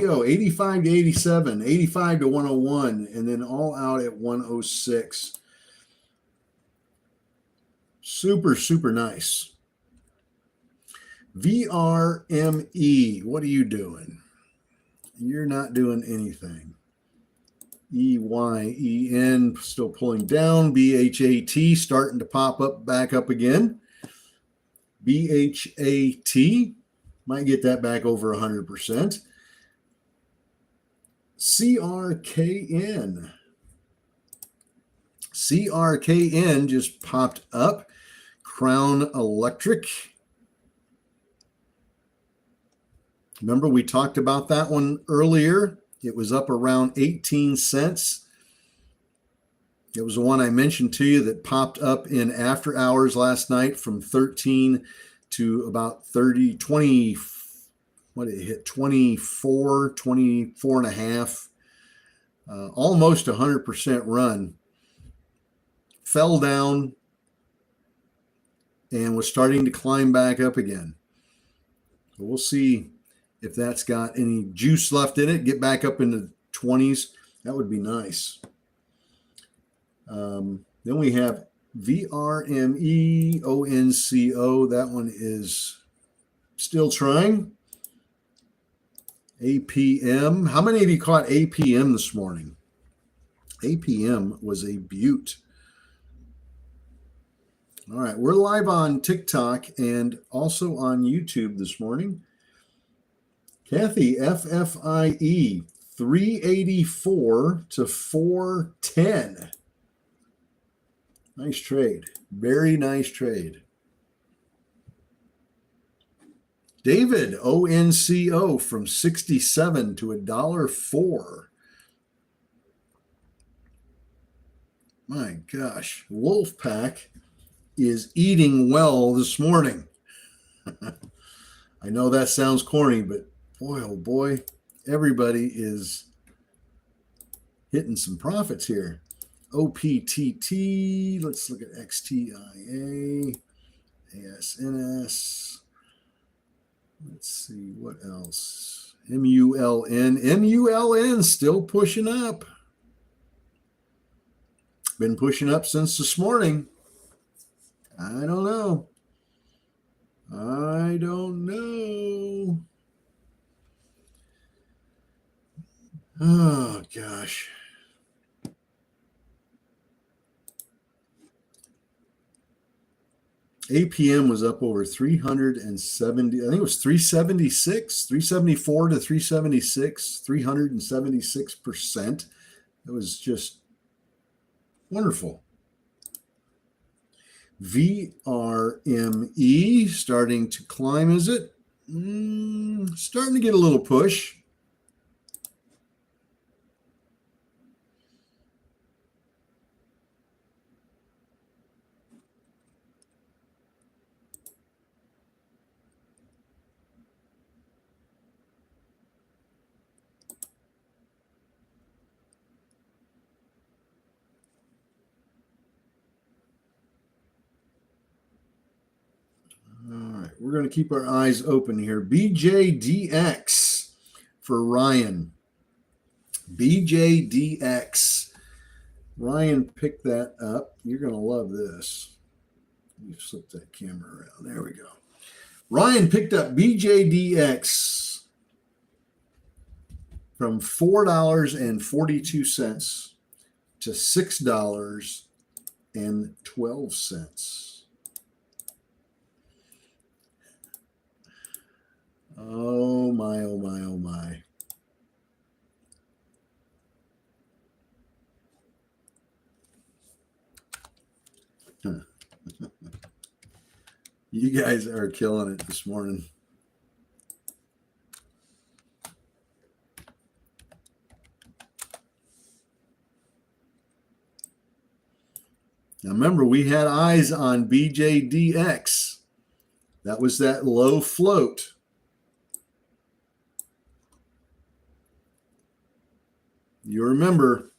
go. 85 to 87, 85 to 101, and then all out at 106. Super, super nice. VRME, what are you doing? You're not doing anything. EYEN still pulling down. BHAT starting to pop up, back up again. BHAT might get that back over 100%. CRKN. CRKN just popped up. Crown Electric. Remember, we talked about that one earlier. It was up around 18 cents. It was the one I mentioned to you that popped up in after hours last night from 13 to about 30, 20. What did it hit? 24 and a half. Almost 100% run. Fell down and was starting to climb back up again. So we'll see if that's got any juice left in it. Get back up in the 20s. That would be nice. Then we have VRME ONCO. That one is still trying. APM. How many of you caught APM this morning? APM was a beaut. All right, we're live on TikTok and also on YouTube this morning. Kathy, FFIE, 384 to 410. Nice trade. Very nice trade. David, ONCO, from 67 to $1.04. My gosh, Wolfpack is eating well this morning. I know that sounds corny, but boy, oh boy, everybody is hitting some profits here. OPTT, let's look at XTIA, ASNS. Let's see what else. MULN still pushing up. Been pushing up since this morning. I don't know. Oh, gosh. APM was up over 370. I think it was 376, 374 to 376, 376%. It was just wonderful. VRME starting to climb, is it? Starting to get a little push. We're going to keep our eyes open here. BJDX for Ryan. BJDX. Ryan picked that up. You're going to love this. Let me flip that camera around. There we go. Ryan picked up BJDX from $4.42 to $6.12. Oh my, oh my, oh my. You guys are killing it this morning. Now remember, we had eyes on BJDX. That was that low float. You remember,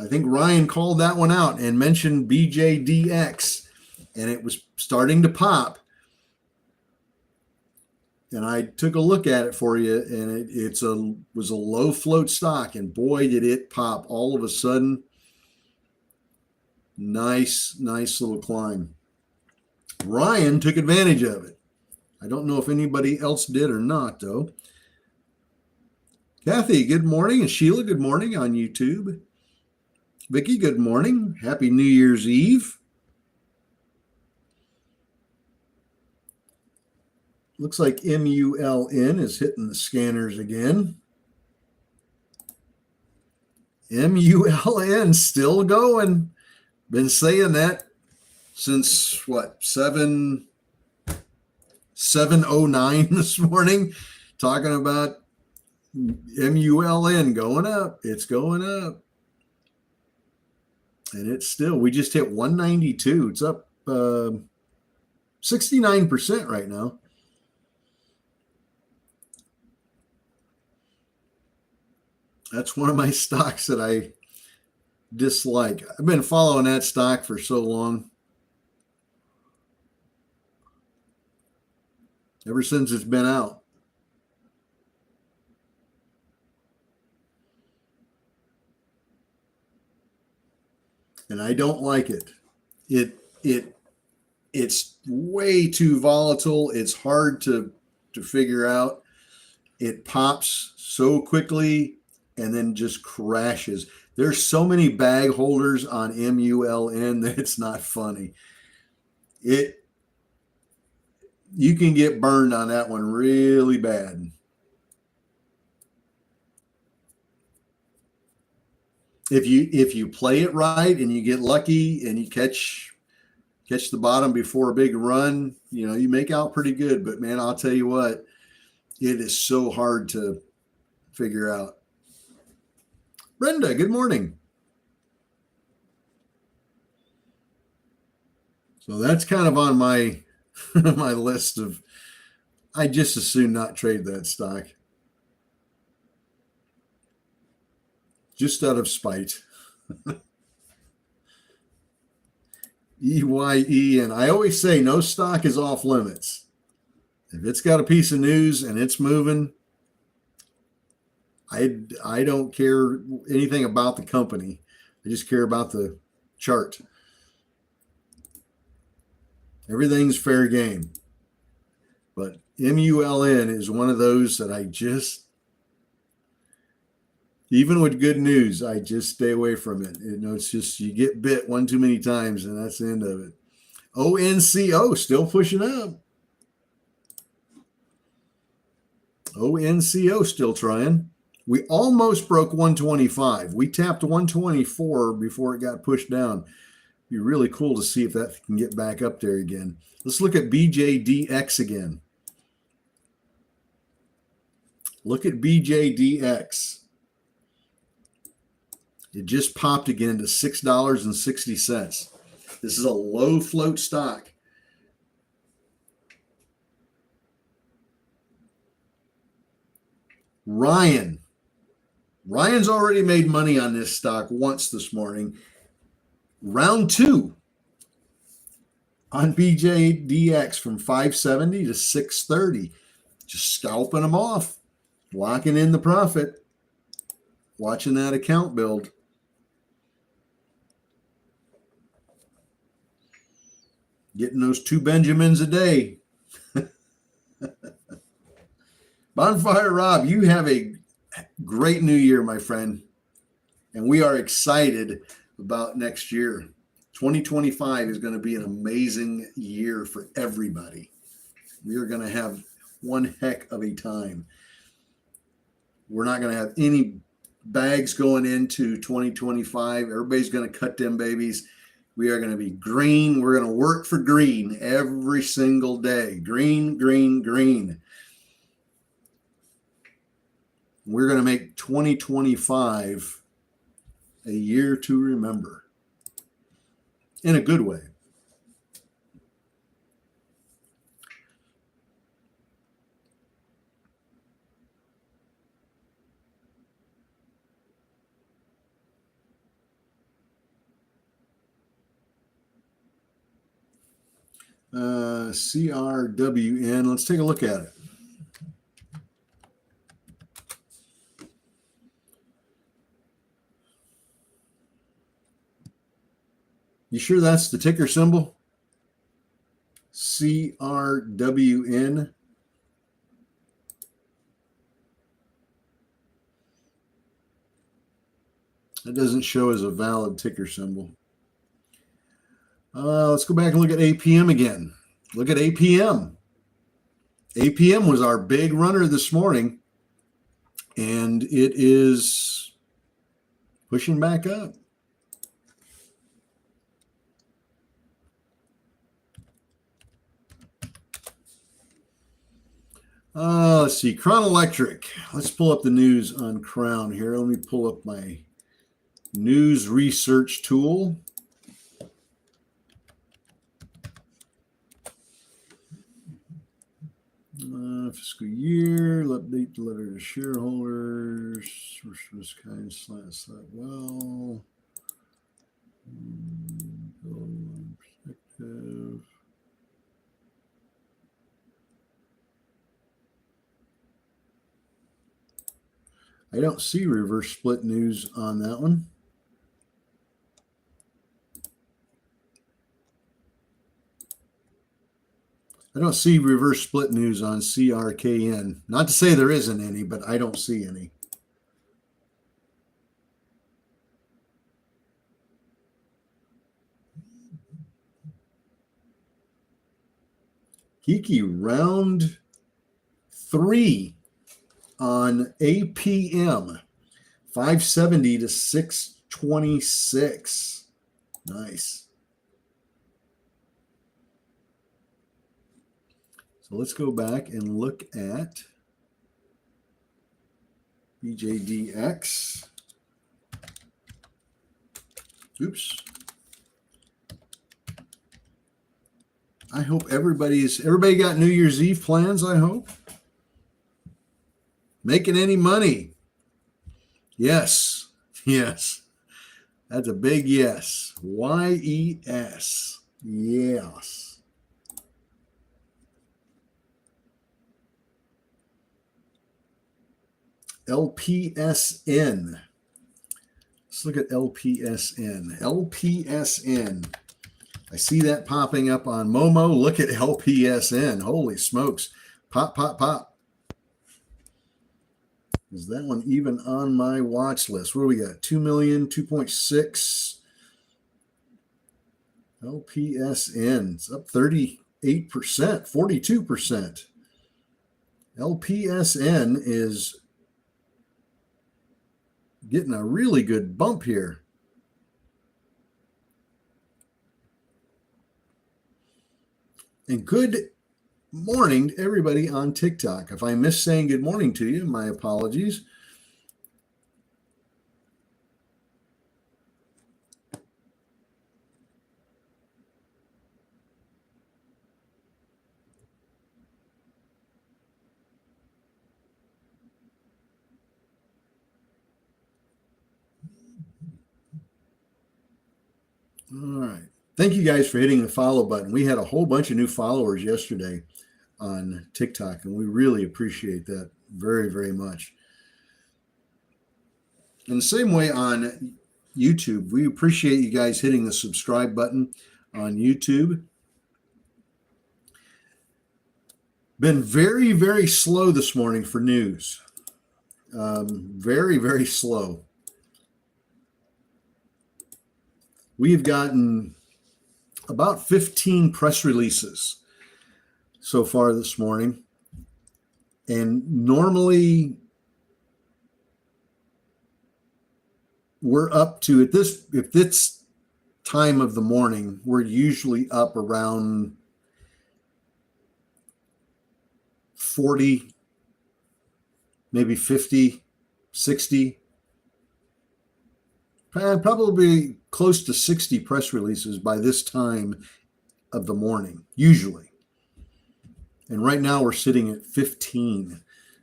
I think Ryan called that one out and mentioned BJDX, and it was starting to pop. And I took a look at it for you, and it was a low float stock, and boy, did it pop all of a sudden. Nice little climb. Ryan took advantage of it. I don't know if anybody else did or not, though. Kathy, good morning. And Sheila, good morning on YouTube. Vicki, good morning. Happy New Year's Eve. Looks like MULN is hitting the scanners again. MULN still going. Been saying that since what, 7:09 this morning, talking about MULN going up. It's going up. And it's still, we just hit 192. It's up 69% right now. That's one of my stocks that I dislike. I've been following that stock for so long. Ever since it's been out. And I don't like it. It's way too volatile. It's hard to figure out. It pops so quickly and then just crashes. There's so many bag holders on MULN that it's not funny. You can get burned on that one really bad. If you play it right and you get lucky and you catch the bottom before a big run, you make out pretty good. But man, I'll tell you what, it is so hard to figure out. Brenda, good morning. So that's kind of on my my list of, I just as soon not trade that stock. Just out of spite. EYE, and I always say no stock is off limits. If it's got a piece of news and it's moving, I don't care anything about the company. I just care about the chart. Everything's fair game. But MULN is one of those that I just, even with good news, I just stay away from it. It's just, you get bit one too many times and that's the end of it. ONCO still pushing up. ONCO still trying. We almost broke 125. We tapped 124 before it got pushed down. It'd be really cool to see if that can get back up there again. Let's look at BJDX again. Look at BJDX. It just popped again to $6.60. This is a low float stock. Ryan's already made money on this stock once this morning. Round 2 on BJDX from 570 to 630. Just scalping them off, locking in the profit, watching that account build. Getting those 2 Benjamins a day. Bonfire Rob, you have a great new year, my friend. And we are excited about next year. 2025 is going to be an amazing year for everybody. We are going to have one heck of a time. We're not going to have any bags going into 2025. Everybody's going to cut them babies. We are going to be green. We're going to work for green every single day. Green, green, green. We're going to make 2025 a year to remember in a good way. CRWN. Let's take a look at it. You sure that's the ticker symbol? CRWN. That doesn't show as a valid ticker symbol. Let's go back and look at APM again. Look at APM. APM was our big runner this morning, and it is pushing back up. Let's see, Crown Electric. Let's pull up the news on Crown here. Let me pull up my news research tool. Fiscal year, update the letter to shareholders. Was kind of slat well. Perspective. I don't see reverse split news on that one. I don't see reverse split news on CRKN. Not to say there isn't any, but I don't see any. Kiki, round 3 on APM, 570 to 626. Nice. So let's go back and look at BJDX. Oops. I hope everybody got New Year's Eve plans, I hope. Making any money? Yes. Yes. That's a big yes. YES. Yes. LPSN. Let's look at LPSN. LPSN. I see that popping up on Momo. Look at LPSN. Holy smokes. Pop, pop, pop. Is that one even on my watch list? What do we got? 2 million, 2.6. LPSN. It's up 38%, 42%. LPSN is getting a really good bump here. And good morning to everybody on TikTok. If I missed saying good morning to you, my apologies. All right. Thank you guys for hitting the follow button. We had a whole bunch of new followers yesterday on TikTok, and we really appreciate that very, very much. In the same way on YouTube, we appreciate you guys hitting the subscribe button on YouTube. Been very, very slow this morning for news. Very, very slow. We've gotten about 15 press releases so far this morning. And normally we're up to, at this time of the morning, we're usually up around 40, maybe 50, 60. Probably close to 60 press releases by this time of the morning, usually. And right now we're sitting at 15.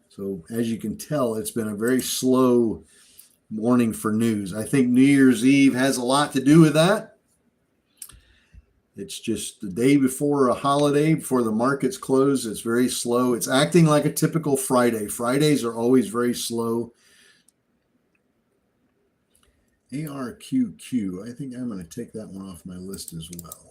So as you can tell, it's been a very slow morning for news. I think New Year's Eve has a lot to do with that. It's just the day before a holiday, before the markets close. It's very slow. It's acting like a typical Friday. Fridays are always very slow. ARQQ. I think I'm going to take that one off my list as well.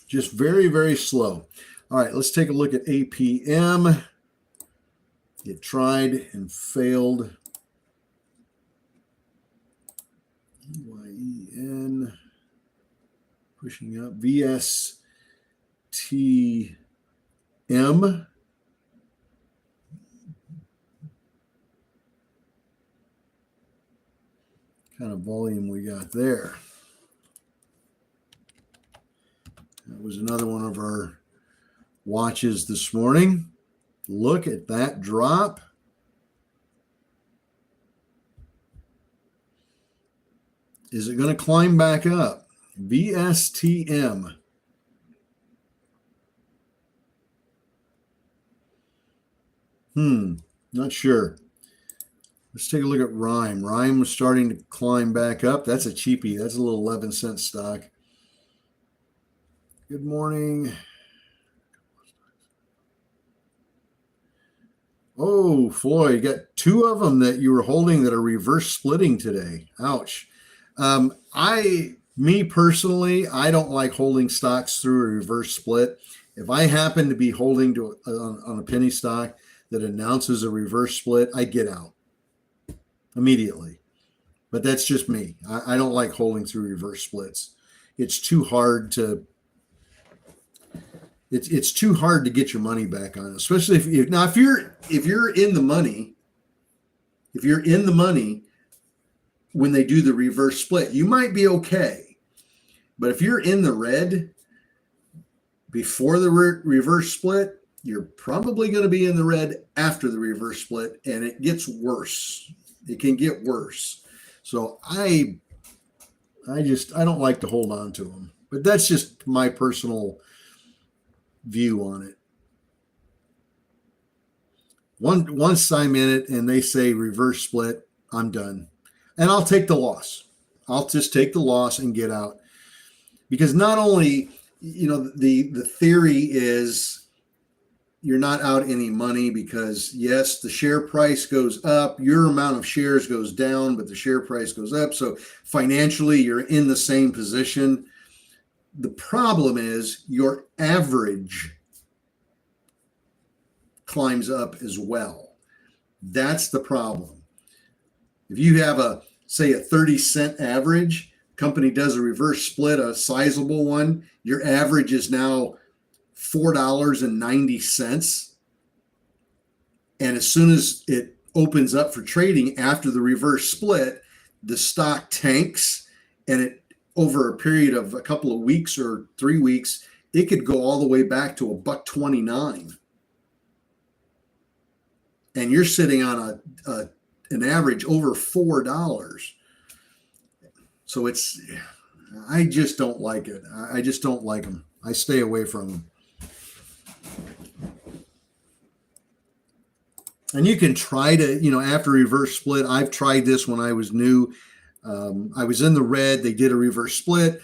Just very, very slow. All right, let's take a look at APM. It tried and failed. EYEN. Pushing up. VSTM. Kind of volume we got there. That was another one of our watches this morning. Look at that drop. Is it going to climb back up? VSTM. Not sure. Let's take a look at Rhyme. Rhyme was starting to climb back up. That's a cheapie. That's a little 11-cent stock. Good morning. Oh, Floyd, you got two of them that you were holding that are reverse splitting today. Ouch. Me personally, I don't like holding stocks through a reverse split. If I happen to be holding on a penny stock that announces a reverse split, I get out immediately. But that's just me. I don't like holding through reverse splits. It's too hard to it's too hard to get your money back on it, especially if you're in the money. If you're in the money when they do the reverse split, you might be okay. But if you're in the red before the reverse split, you're probably going to be in the red after the reverse split, and it gets worse. It can get worse. So I don't like to hold on to them. But that's just my personal view on it. Once I'm in it and they say reverse split, I'm done. And I'll take the loss. I'll just take the loss and get out. Because not only, the theory is you're not out any money because, yes, the share price goes up, your amount of shares goes down, but the share price goes up. So financially, you're in the same position. The problem is your average climbs up as well. That's the problem. If you have say a 30-cent average, company does a reverse split, a sizable one, your average is now $4.90. And as soon as it opens up for trading after the reverse split, the stock tanks, and it over a period of a couple of weeks or 3 weeks, it could go all the way back to $1.29. And you're sitting on an average over $4. So I just don't like it. I just don't like them. I stay away from them. And you can try to, after reverse split, I've tried this when I was new. I was in the red. They did a reverse split.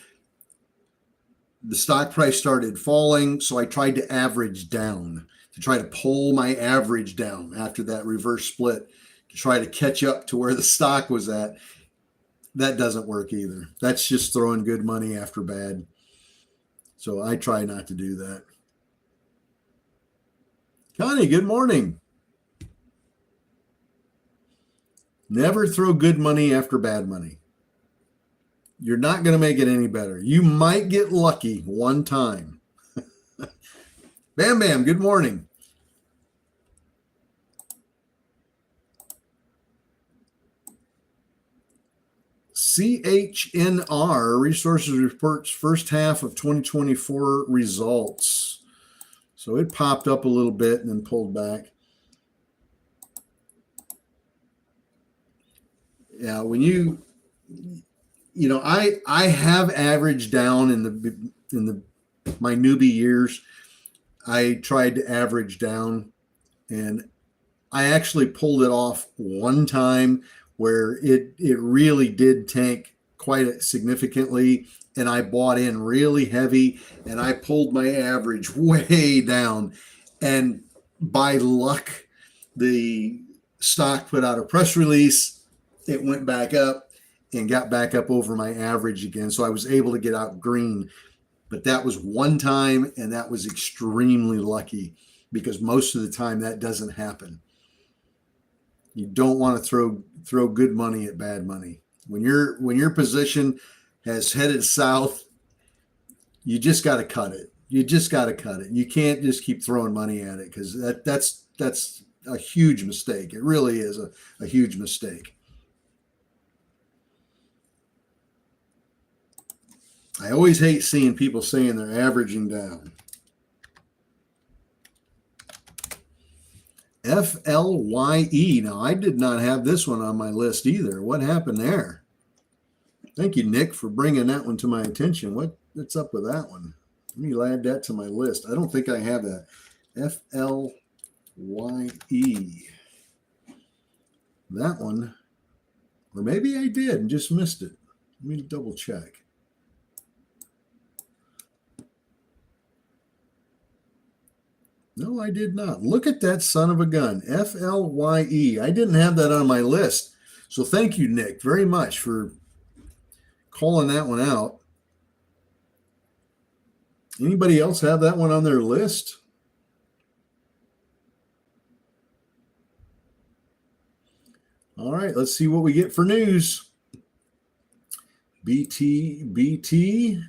The stock price started falling. So I tried to average down, to try to pull my average down after that reverse split, to try to catch up to where the stock was at. That doesn't work either. That's just throwing good money after bad. So I try not to do that. Connie, good morning. Never throw good money after bad money. You're not going to make it any better. You might get lucky one time. Bam Bam, good morning. CHNR Resources reports first half of 2024 results. So it popped up a little bit and then pulled back. Yeah, when I have averaged down in my newbie years. I tried to average down, and I actually pulled it off one time where it really did tank quite significantly, and I bought in really heavy, and I pulled my average way down. And by luck, the stock put out a press release. It went back up and got back up over my average again. So I was able to get out green. But that was one time, and that was extremely lucky because most of the time that doesn't happen. You don't want to throw good money at bad money. When your position has headed south, you just got to cut it. You just got to cut it. You can't just keep throwing money at it because that's a huge mistake. It really is a huge mistake. I always hate seeing people saying they're averaging down. FLYE. Now, I did not have this one on my list either. What happened there? Thank you, Nick, for bringing that one to my attention. What's up with that one? Let me add that to my list. I don't think I have that. FLYE. That one, or maybe I did and just missed it. Let me double check. No, I did not. Look at that son of a gun. FLYE. I didn't have that on my list. So thank you, Nick, very much for calling that one out. Anybody else have that one on their list? All right, let's see what we get for news. BT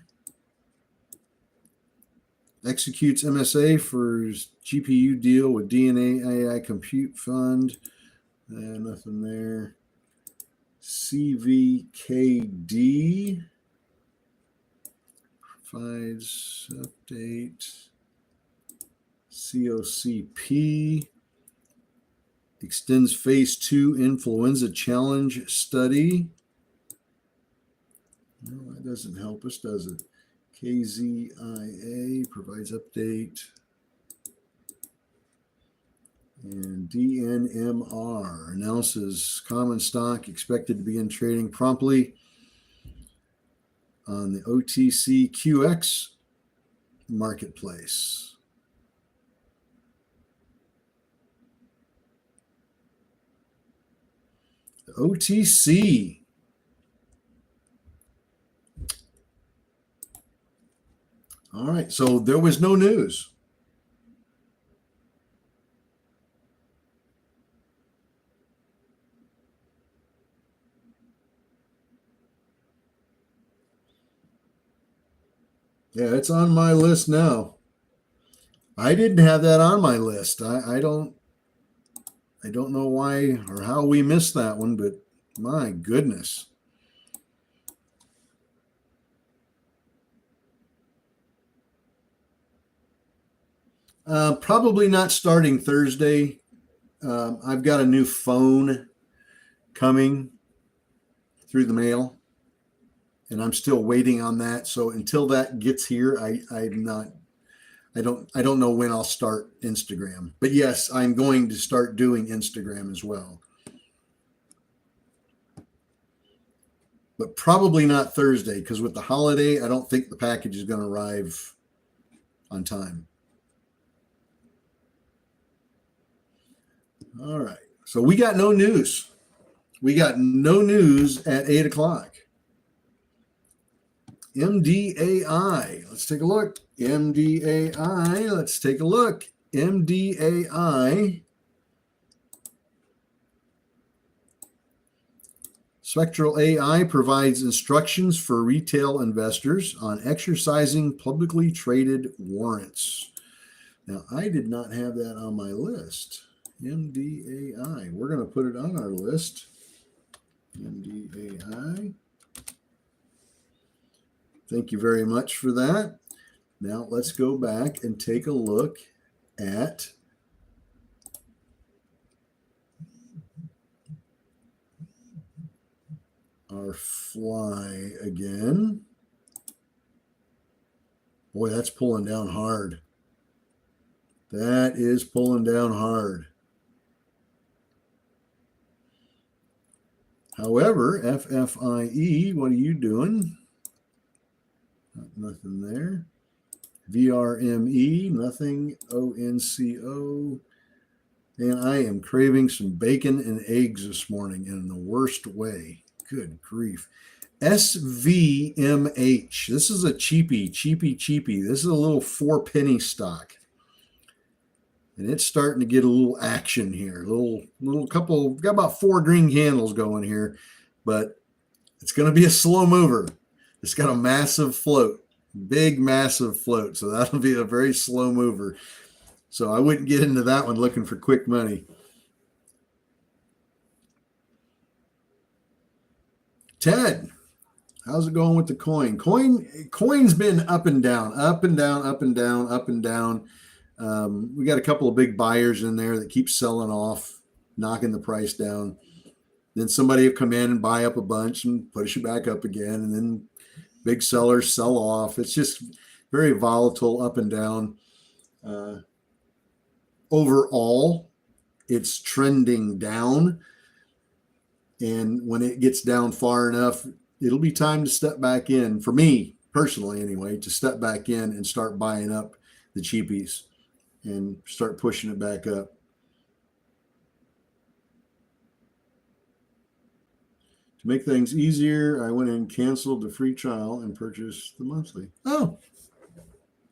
executes MSA for GPU deal with DNA AI Compute Fund. Nothing there. CVKD provides update. COCP extends phase 2 influenza challenge study. No, that doesn't help us, does it? KZIA provides update. And DNMR announces common stock expected to begin trading promptly on the OTCQX marketplace. The OTC. All right, so there was no news. Yeah, it's on my list now. I didn't have that on my list. I don't know why or how we missed that one, but my goodness. Probably not starting Thursday. I've got a new phone coming through the mail, and I'm still waiting on that. So until that gets here, I don't know when I'll start Instagram. But yes, I'm going to start doing Instagram as well. But probably not Thursday, because with the holiday, I don't think the package is going to arrive on time. All right. So we got no news. We got no news at 8 o'clock. MDAI. Let's take a look. MDAI. Let's take a look. MDAI. Spectral AI provides instructions for retail investors on exercising publicly traded warrants. Now, I did not have that on my list. MDAI. We're going to put it on our list. MDAI. Thank you very much for that. Now let's go back and take a look at our fly again. Boy, that's pulling down hard. That is pulling down hard. However, FFIE, what are you doing? Nothing there. VRME, nothing. ONCO, And I am craving some bacon and eggs this morning in the worst way. Good grief. SVMH. This is a cheapie. This is a little 4-penny stock. And it's starting to get a little action here. Little couple, got about 4 green candles going here, but it's going to be a slow mover. It's got a massive float, big, massive float. So that'll be a very slow mover. So I wouldn't get into that one looking for quick money. Ted, how's it going with the coin? Coin's been up and down, up and down, up and down, up and down. We got a couple of big buyers in there that keep selling off, knocking the price down. Then somebody will come in and buy up a bunch and push it back up again. And then big sellers sell off. It's just very volatile, up and down. Overall, it's trending down. And when it gets down far enough, it'll be time to step back in, for me personally anyway, to step back in and start buying up the cheapies and start pushing it back up. To make things easier, I went and canceled the free trial and purchased the monthly. Oh,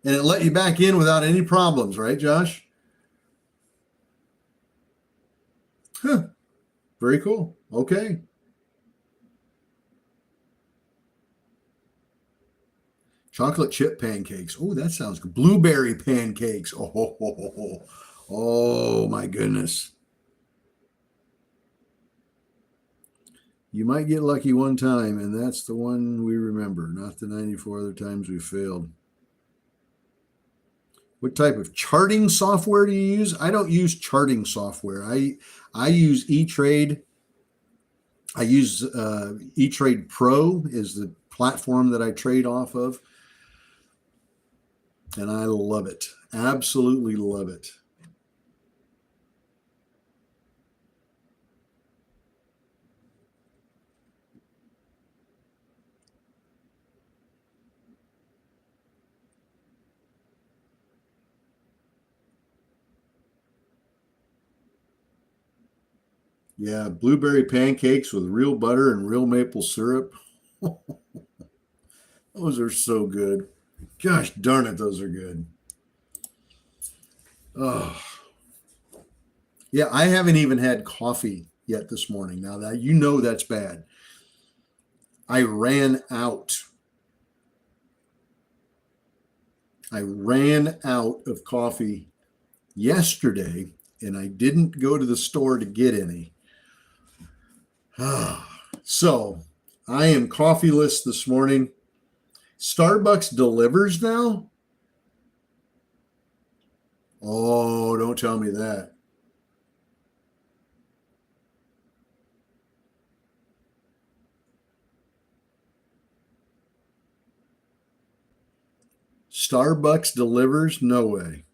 and it let you back in without any problems, right, Josh? Huh. Very cool. Okay. Chocolate chip pancakes. Oh, that sounds good. Blueberry pancakes. Oh, my goodness. You might get lucky one time, and that's the one we remember, not the 94 other times we failed. What type of charting software do you use? I don't use charting software. I use E-Trade. I use E-Trade Pro is the platform that I trade off of. And I love it. Absolutely love it. Yeah, blueberry pancakes with real butter and real maple syrup. Those are so good. Gosh darn it, those are good. Oh, yeah, I haven't even had coffee yet this morning. Now that that's bad. I ran out. I ran out of coffee yesterday and I didn't go to the store to get any. So I am coffeeless this morning. Starbucks delivers now? Oh, don't tell me that. Starbucks delivers? No way.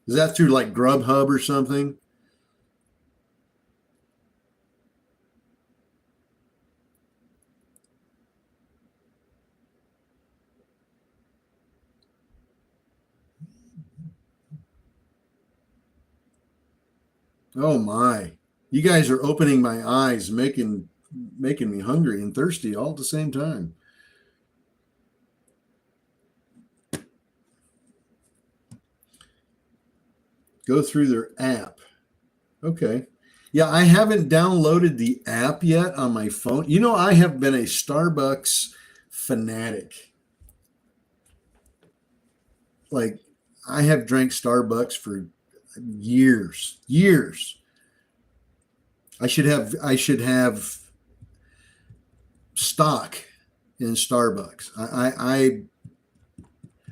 Is that through like Grubhub or something? Oh my. You guys are opening my eyes, making me hungry and thirsty all at the same time. Go through their app. Okay. Yeah, I haven't downloaded the app yet on my phone. I have been a Starbucks fanatic. Like, I have drank Starbucks for years. I should have stock in Starbucks.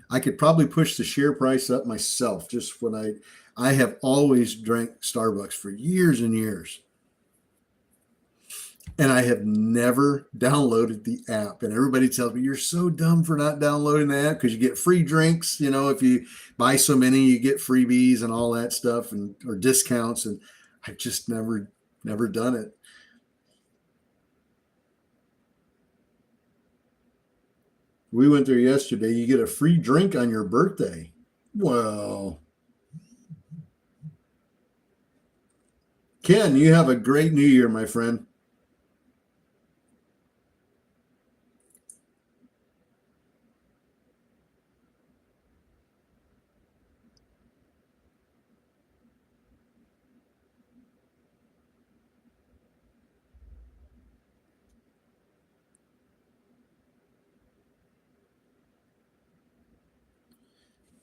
I could probably push the share price up myself just when I have always drank Starbucks for years and years. And I have never downloaded the app. And everybody tells me you're so dumb for not downloading the app because you get free drinks. If you buy so many, you get freebies and all that stuff and or discounts. And I've just never done it. We went there yesterday. You get a free drink on your birthday. Well, Ken, you have a great new year, my friend.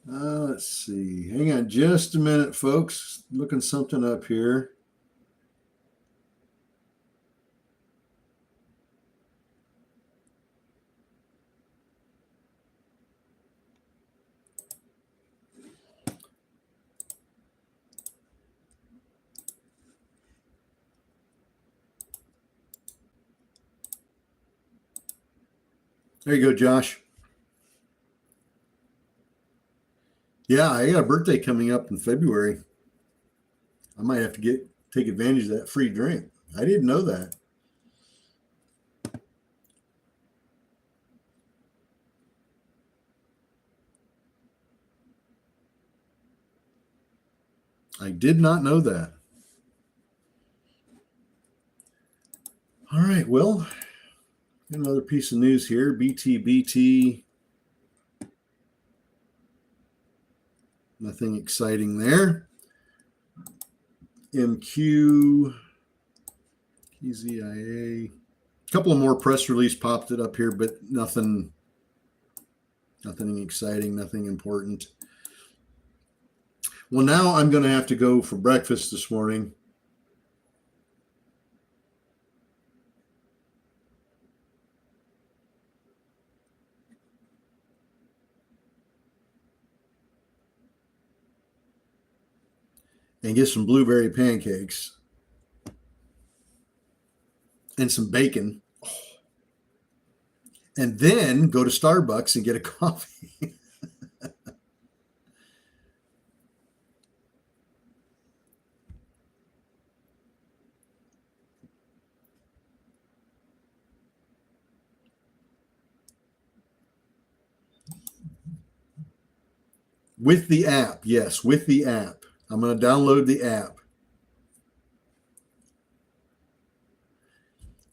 Let's see. Hang on just a minute, folks. Looking something up here. There you go, Josh. Yeah, I got a birthday coming up in February. I might have to take advantage of that free drink. I didn't know that. I did not know that. All right, well, another piece of news here. BTBT. Nothing exciting there. MQ, KZIA. A couple of more press release popped it up here, but nothing exciting, nothing important. Well, now I'm going to have to go for breakfast this morning. And get some blueberry pancakes and some bacon. And then go to Starbucks and get a coffee. With the app. Yes, with the app. I'm going to download the app.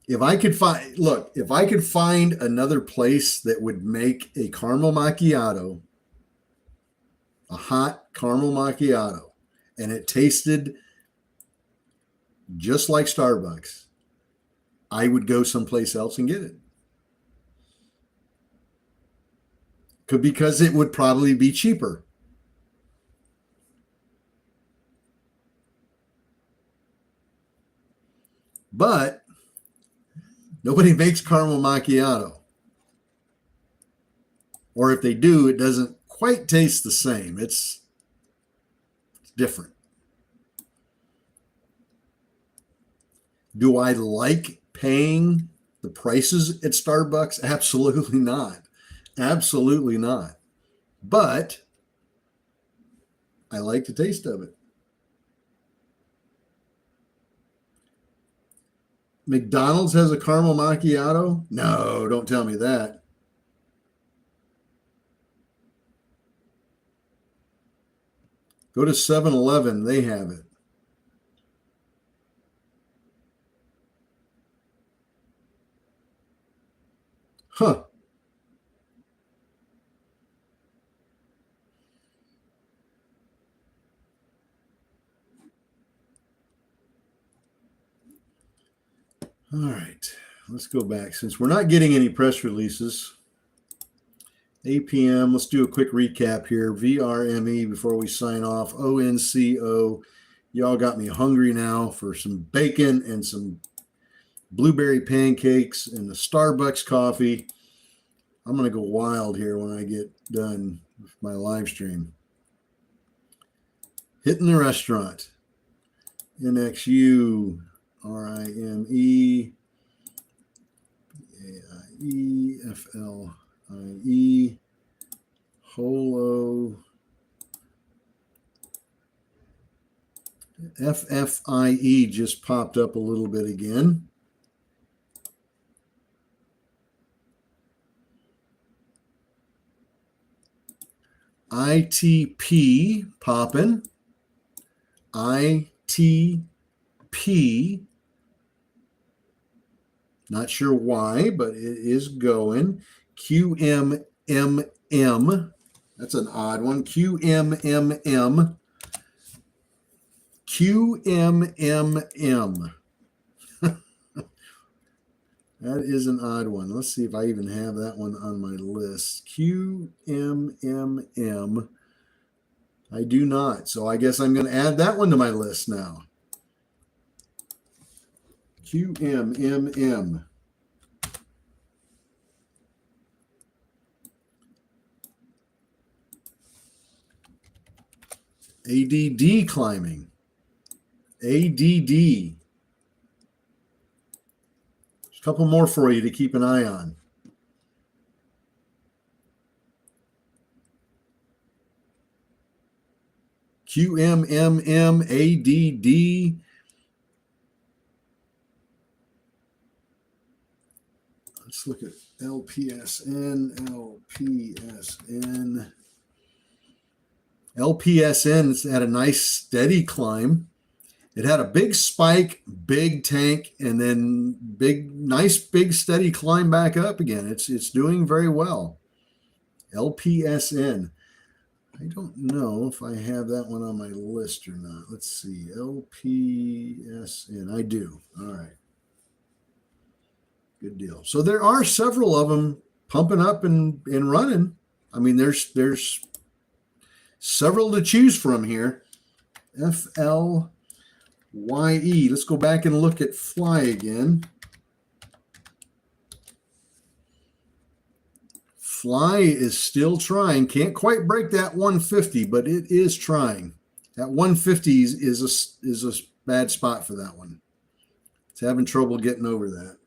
If I could find another place that would make a caramel macchiato, a hot caramel macchiato, and it tasted just like Starbucks, I would go someplace else and get it. Because it would probably be cheaper. But nobody makes caramel macchiato. Or if they do, it doesn't quite taste the same. It's different. Do I like paying the prices at Starbucks? Absolutely not. Absolutely not. But I like the taste of it. McDonald's has a caramel macchiato? No, don't tell me that. Go to 7-Eleven, they have it. Huh. All right, let's go back. Since we're not getting any press releases, APM, let's do a quick recap here. VRME before we sign off. ONCO, y'all got me hungry now for some bacon and some blueberry pancakes and the Starbucks coffee. I'm going to go wild here when I get done with my live stream. Hitting the restaurant. NXU, RIME, AIE, FLIE, HOLO, FFIE just popped up a little bit again. ITP popping. ITP QMP. Not sure why, but it is going. QMMM. That's an odd one. QMMM. QMMM. That is an odd one. Let's see if I even have that one on my list. QMMM. I do not. So I guess I'm going to add that one to my list now. QMMM. ADD climbing. ADD. A couple more for you to keep an eye on. QMMM, ADD. Let's look at LPSN, LPSN. LPSN had a nice steady climb. It had a big spike, big tank, and then nice big steady climb back up again. It's doing very well. LPSN. I don't know if I have that one on my list or not. Let's see. LPSN. I do. All right. Good deal. So there are several of them pumping up and running. I mean, there's several to choose from here. FLYE. Let's go back and look at Fly again. Fly is still trying. Can't quite break that 150, but it is trying. That 150 is a bad spot for that one. It's having trouble getting over that.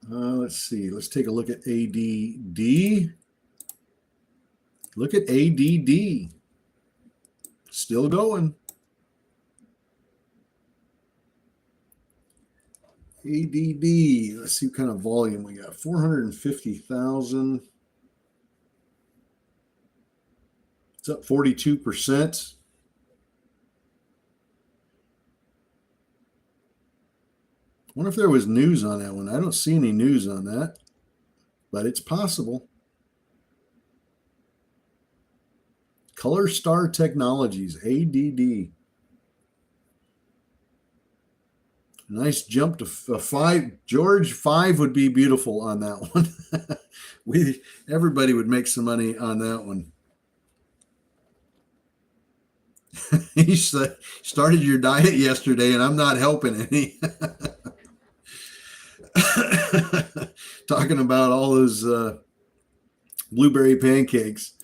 Let's see. Let's take a look at ADD. Look at ADD. Still going. ADD. Let's see what kind of volume we got. 450,000. It's up 42%. I wonder if there was news on that one. I don't see any news on that, but it's possible. Color Star Technologies, ADD. Nice jump to 5. George, 5 would be beautiful on that one. Everybody would make some money on that one. You started your diet yesterday, and I'm not helping any. Talking about all those blueberry pancakes.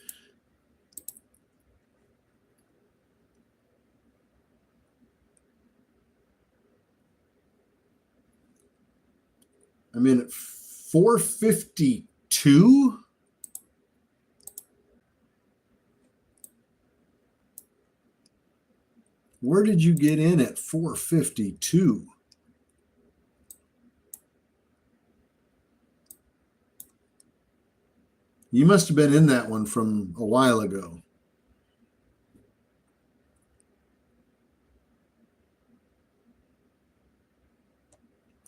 I'm in at 452. Where did you get in at 452? You must have been in that one from a while ago.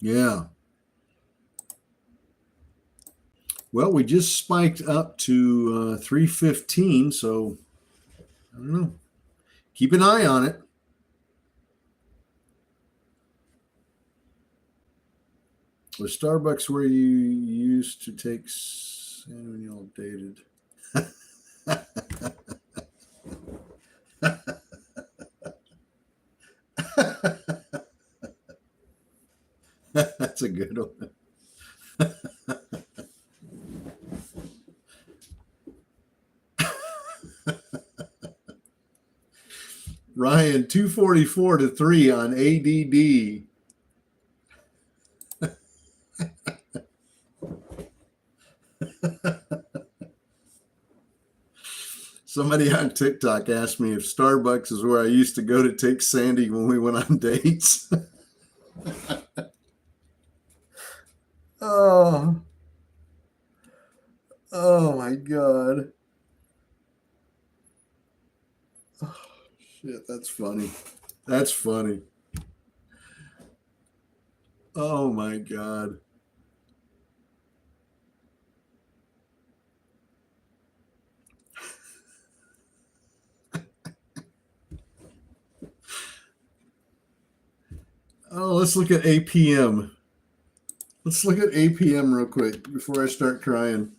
Yeah. Well, we just spiked up to 315, so I don't know. Keep an eye on it. Was Starbucks where you used to take Samuel dated? That's a good one. Ryan, 244 to 3 on ADD. Somebody on TikTok asked me if Starbucks is where I used to go to take Sandy when we went on dates. Oh my God. shit, that's funny. That's funny. Oh my God. Oh, let's look at APM. Let's look at APM real quick before I start crying.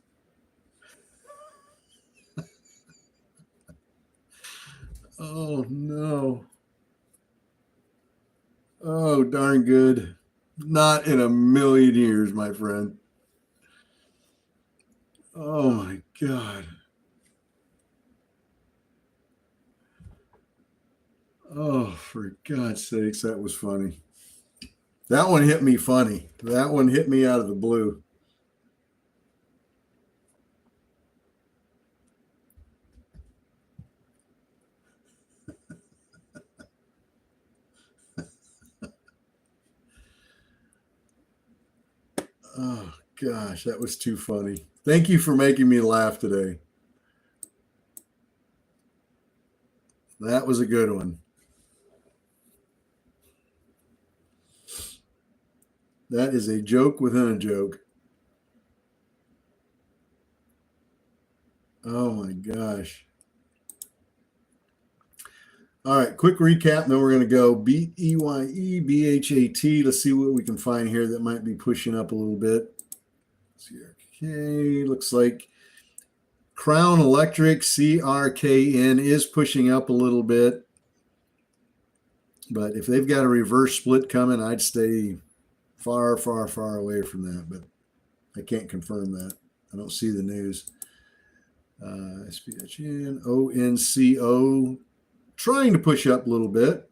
Oh no. Oh, darn good. Not in a million years, my friend. Oh my God. Oh, for God's sakes, that was funny. That one hit me funny. That one hit me out of the blue. Oh gosh, that was too funny. Thank you for making me laugh today. That was a good one. That is a joke within a joke. Oh my gosh. All right, quick recap, and then we're going to go beat EYE, BHAT. Let's see what we can find here that might be pushing up a little bit. CRK looks like Crown Electric, CRKN, is pushing up a little bit. But if they've got a reverse split coming, I'd stay far, far, far away from that. But I can't confirm that. I don't see the news. SPHN, ONCO, trying to push up a little bit.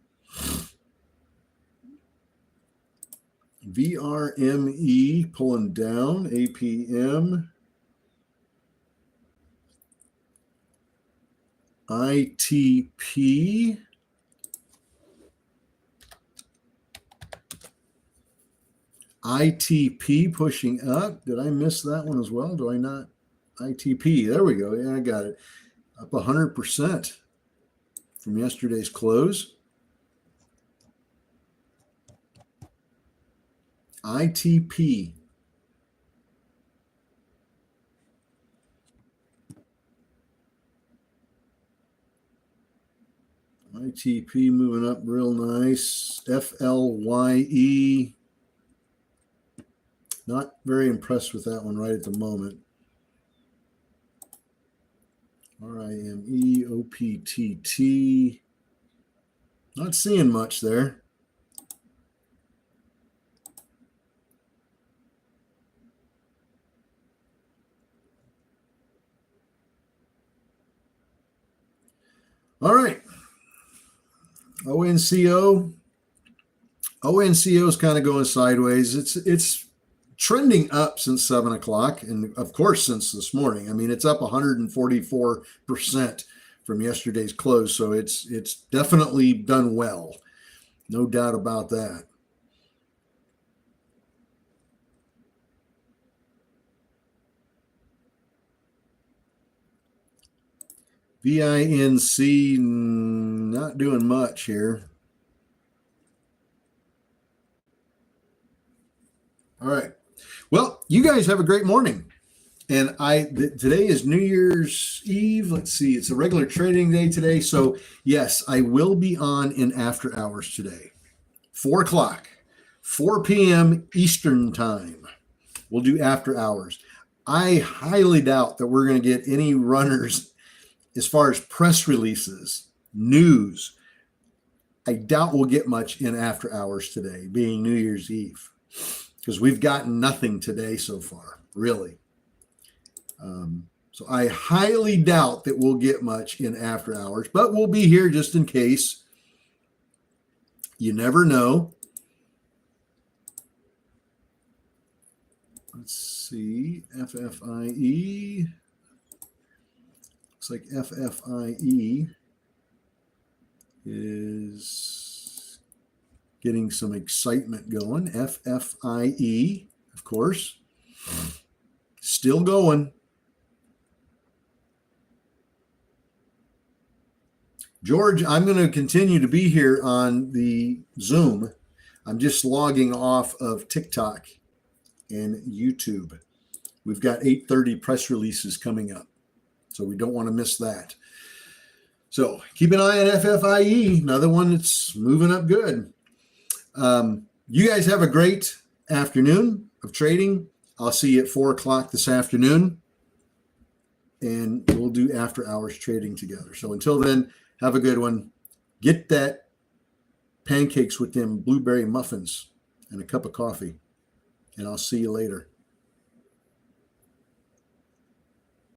VRME pulling down. APM. ITP. ITP pushing up. Did I miss that one as well? Do I not? ITP. There we go. Yeah, I got it. Up 100% from yesterday's close. ITP. ITP moving up real nice. FLYE. Not very impressed with that one right at the moment. RIME, OPTT. Not seeing much there. All right. ONCO. ONCO is kind of going sideways. It's trending up since 7 o'clock, and of course since this morning. I mean, it's up 144% from yesterday's close, so it's definitely done well, no doubt about that. VINC not doing much here. All right. Well, you guys have a great morning. And today is New Year's Eve. Let's see, it's a regular trading day today. So yes, I will be on in after hours today. 4 o'clock, 4 p.m. Eastern time. We'll do after hours. I highly doubt that we're going to get any runners as far as press releases, news. I doubt we'll get much in after hours today, being New Year's Eve, because we've gotten nothing today so far, really. So I highly doubt that we'll get much in after hours, but we'll be here just in case. You never know. Let's see, FFIE. Looks like FFIE is getting some excitement going. FFIE, of course, still going. George, I'm going to continue to be here on the Zoom. I'm just logging off of TikTok and YouTube. We've got 8:30 press releases coming up, so we don't want to miss that. So keep an eye on FFIE, another one that's moving up good. You guys have a great afternoon of trading. I'll see you at 4 o'clock this afternoon, and we'll do after hours trading together. So until then, have a good one. Get that pancakes with them blueberry muffins and a cup of coffee, and I'll see you later.